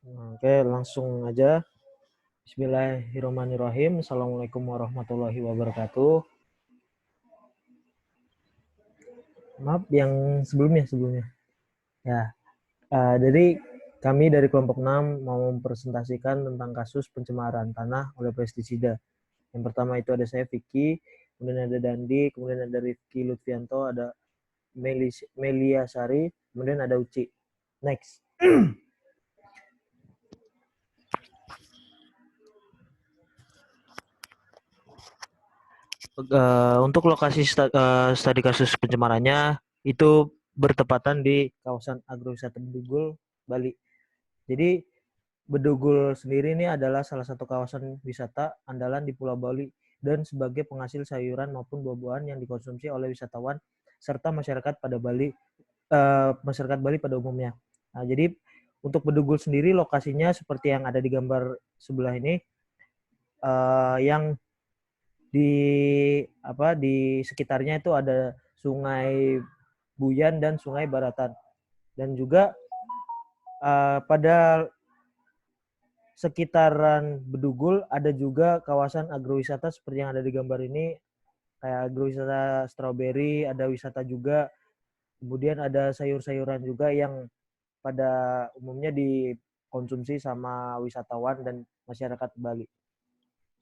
Oke, langsung aja. Bismillahirrahmanirrahim. Assalamualaikum warahmatullahi wabarakatuh. Maaf yang sebelumnya. Ya, jadi kami dari kelompok 6 mau mempresentasikan tentang kasus pencemaran tanah oleh pestisida. Yang pertama itu ada saya Vicky, kemudian ada Dandi, kemudian ada Rifki Lutfianto, ada Melia Sari, kemudian ada Uci. Next. Untuk lokasi studi kasus pencemarannya itu bertepatan di kawasan agrowisata Bedugul, Bali. Jadi Bedugul sendiri ini adalah salah satu kawasan wisata andalan di Pulau Bali dan sebagai penghasil sayuran maupun buah-buahan yang dikonsumsi oleh wisatawan serta masyarakat Bali pada umumnya. Nah, jadi untuk Bedugul sendiri lokasinya seperti yang ada di gambar sebelah ini, yang di sekitarnya itu ada Sungai Buyan dan Sungai Baratan, dan juga pada sekitaran Bedugul ada juga kawasan agrowisata seperti yang ada di gambar ini, kayak agrowisata stroberi, ada wisata juga, kemudian ada sayur-sayuran juga yang pada umumnya dikonsumsi sama wisatawan dan masyarakat Bali.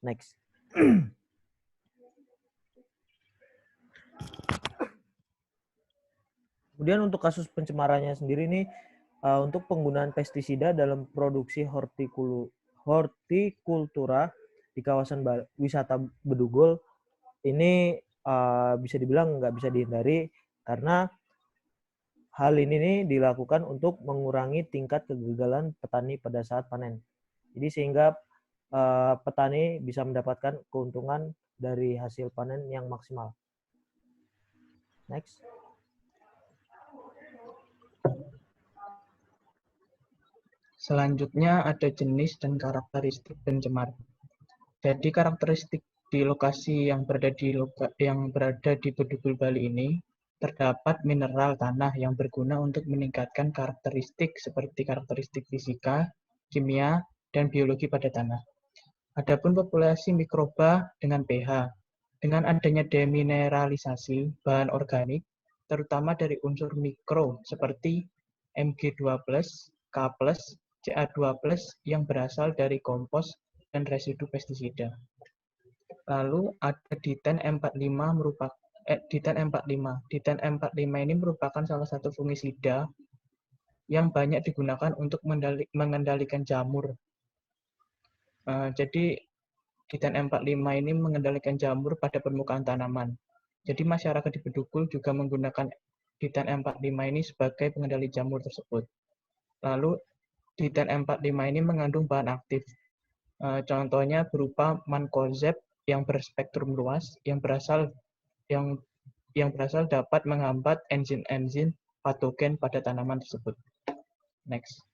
Next. Kemudian untuk kasus pencemarannya sendiri nih, untuk penggunaan pestisida dalam produksi hortikultura di kawasan wisata Bedugul ini bisa dibilang nggak bisa dihindari karena hal ini nih dilakukan untuk mengurangi tingkat kegagalan petani pada saat panen. Jadi sehingga petani bisa mendapatkan keuntungan dari hasil panen yang maksimal. Next. Selanjutnya ada jenis dan karakteristik pencemar. Jadi karakteristik di lokasi yang berada di Bedugul Bali ini terdapat mineral tanah yang berguna untuk meningkatkan karakteristik seperti karakteristik fisika, kimia, dan biologi pada tanah. Adapun populasi mikroba dengan pH, dengan adanya demineralisasi bahan organik, terutama dari unsur mikro seperti Mg2+, K+, Ca2+, yang berasal dari kompos dan residu pestisida. Lalu ada Diten 45 merupakan Diten 45. Diten 45 ini merupakan salah satu fungisida yang banyak digunakan untuk mengendalikan jamur. Jadi Diten 45 ini mengendalikan jamur pada permukaan tanaman. Jadi masyarakat di Bedugul juga menggunakan Diten 45 ini sebagai pengendali jamur tersebut. Lalu Diten 45 ini mengandung bahan aktif. Contohnya berupa mankozeb yang berspektrum luas yang berasal dapat menghambat enzim-enzim patogen pada tanaman tersebut. Next.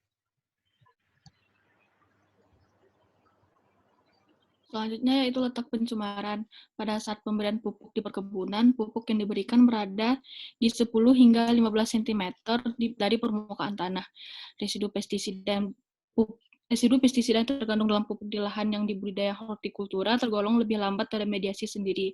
Selanjutnya yaitu letak pencemaran. Pada saat pemberian pupuk di perkebunan, pupuk yang diberikan berada di 10 hingga 15 cm dari permukaan tanah. Residu pestisida yang terkandung dalam pupuk di lahan yang dibudidaya hortikultura tergolong lebih lambat dari mediasi sendiri.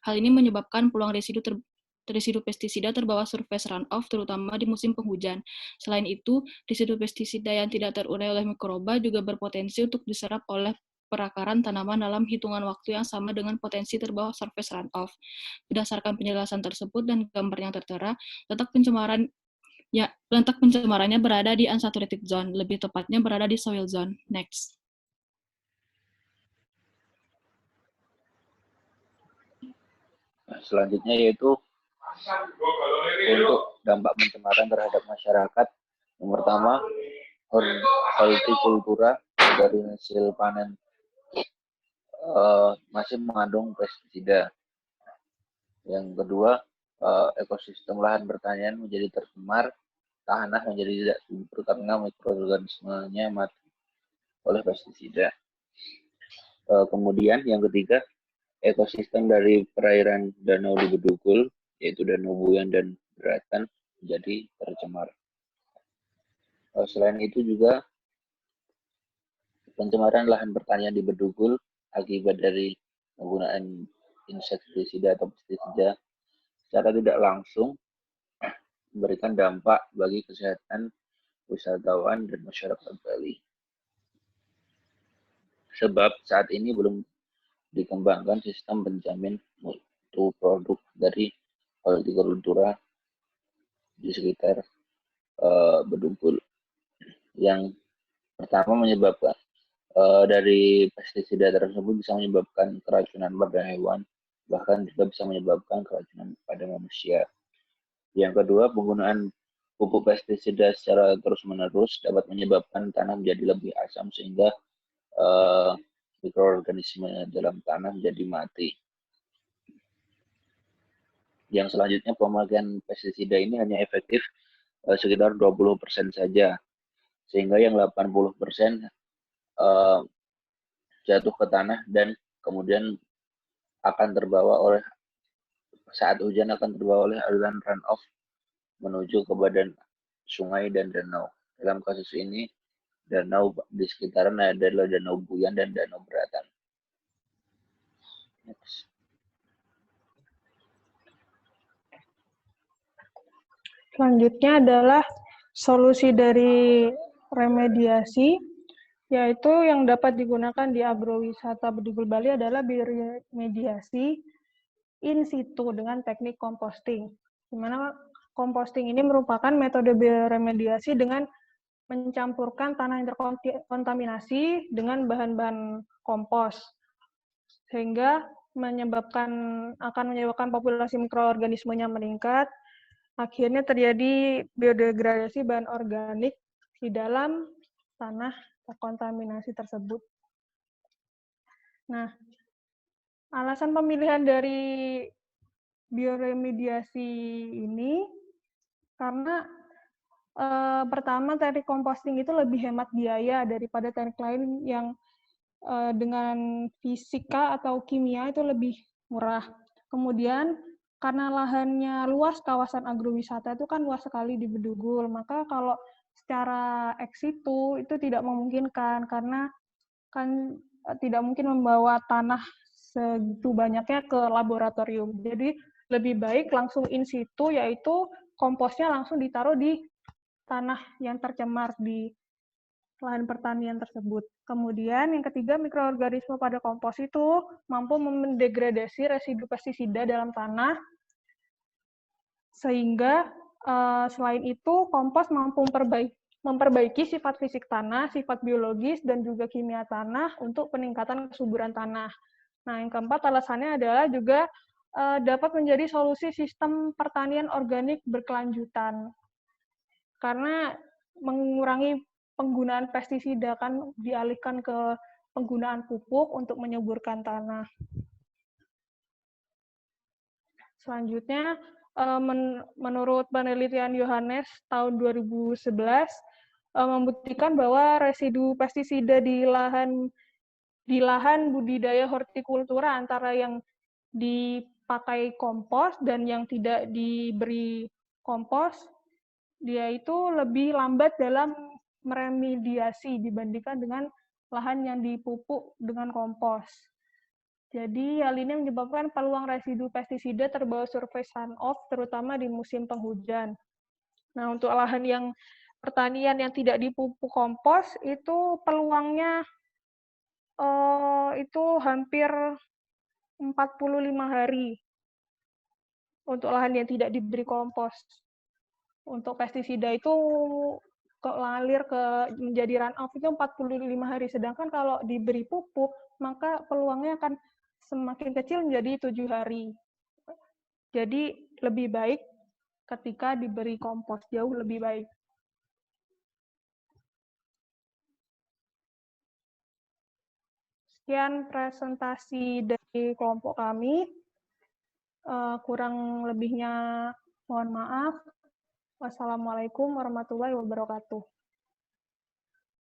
Hal ini menyebabkan peluang residu pestisida terbawa surface runoff, terutama di musim penghujan. Selain itu, residu pestisida yang tidak terurai oleh mikroba juga berpotensi untuk diserap oleh perakaran tanaman dalam hitungan waktu yang sama dengan potensi terbawa surface runoff. Berdasarkan penjelasan tersebut dan gambar yang tertera, letak pencemarannya berada di unsaturated zone, lebih tepatnya berada di soil zone. Next. Selanjutnya yaitu untuk dampak pencemaran terhadap masyarakat. Yang pertama, hortikultura dari hasil panen masih mengandung pestisida. Yang kedua, ekosistem lahan pertanian menjadi tercemar, tanah menjadi tidak subur karena mikroorganismenya mati oleh pestisida. Kemudian yang ketiga, ekosistem dari perairan danau di Bedugul, yaitu Danau Buyan dan Baratan, menjadi tercemar. Selain itu juga Pencemaran lahan pertanian di Bedugul akibat dari penggunaan insektisida atau pestisida secara tidak langsung memberikan dampak bagi kesehatan wisatawan dan masyarakat Bali. Sebab saat ini belum dikembangkan sistem penjamin mutu produk dari hortikultura di sekitar Bedugul. Yang pertama menyebabkan dari pestisida tersebut bisa menyebabkan keracunan pada hewan, bahkan juga bisa menyebabkan keracunan pada manusia. Yang kedua, penggunaan pupuk pestisida secara terus-menerus dapat menyebabkan tanah menjadi lebih asam sehingga mikroorganisme dalam tanah menjadi mati. Yang selanjutnya, pemakaian pestisida ini hanya efektif sekitar 20% saja, sehingga yang 80% jatuh ke tanah dan kemudian akan terbawa oleh saat hujan akan terbawa oleh aliran runoff menuju ke badan sungai dan danau. Dalam kasus ini, danau di sekitaran adalah Danau Buyan dan Danau Beratan. Next. Selanjutnya adalah solusi dari remediasi, yaitu yang dapat digunakan di agrowisata Bedugul Bali adalah remediasi in situ dengan teknik composting. Di mana composting ini merupakan metode remediasi dengan mencampurkan tanah yang terkontaminasi dengan bahan-bahan kompos, sehingga akan menyebabkan populasi mikroorganismenya meningkat. Akhirnya terjadi biodegradasi bahan organik di dalam tanah terkontaminasi tersebut. Nah, alasan pemilihan dari bioremediasi ini karena pertama teknik composting itu lebih hemat biaya daripada teknik lain yang dengan fisika atau kimia itu lebih murah. Kemudian karena lahannya luas, kawasan agrowisata itu kan luas sekali di Bedugul, maka kalau secara ex situ itu tidak memungkinkan karena kan tidak mungkin membawa tanah segitu banyaknya ke laboratorium. Jadi lebih baik langsung in situ, yaitu komposnya langsung ditaruh di tanah yang tercemar di lahan pertanian tersebut. Kemudian yang ketiga, mikroorganisme pada kompos itu mampu mendegradasi residu pestisida dalam tanah, sehingga selain itu kompos mampu memperbaiki sifat fisik tanah, sifat biologis, dan juga kimia tanah untuk peningkatan kesuburan tanah. Nah, yang keempat alasannya adalah juga dapat menjadi solusi sistem pertanian organik berkelanjutan. Karena mengurangi penggunaan pestisida kan dialihkan ke penggunaan pupuk untuk menyuburkan tanah. Selanjutnya, menurut penelitian Yohanes tahun 2011 membuktikan bahwa residu pestisida di lahan budidaya hortikultura antara yang dipakai kompos dan yang tidak diberi kompos, dia itu lebih lambat dalam meremediasi dibandingkan dengan lahan yang dipupuk dengan kompos. Jadi hal ini menyebabkan peluang residu pestisida terbawa surface runoff, terutama di musim penghujan. Nah, untuk lahan yang pertanian yang tidak dipupuk kompos, itu peluangnya itu hampir 45 hari untuk lahan yang tidak diberi kompos. Untuk pestisida itu ngalir menjadi runoff itu 45 hari. Sedangkan kalau diberi pupuk, maka peluangnya akan semakin kecil menjadi 7 hari. Jadi lebih baik ketika diberi kompos, jauh lebih baik. Sekian presentasi dari kelompok kami. Kurang lebihnya mohon maaf. Wassalamualaikum warahmatullahi wabarakatuh.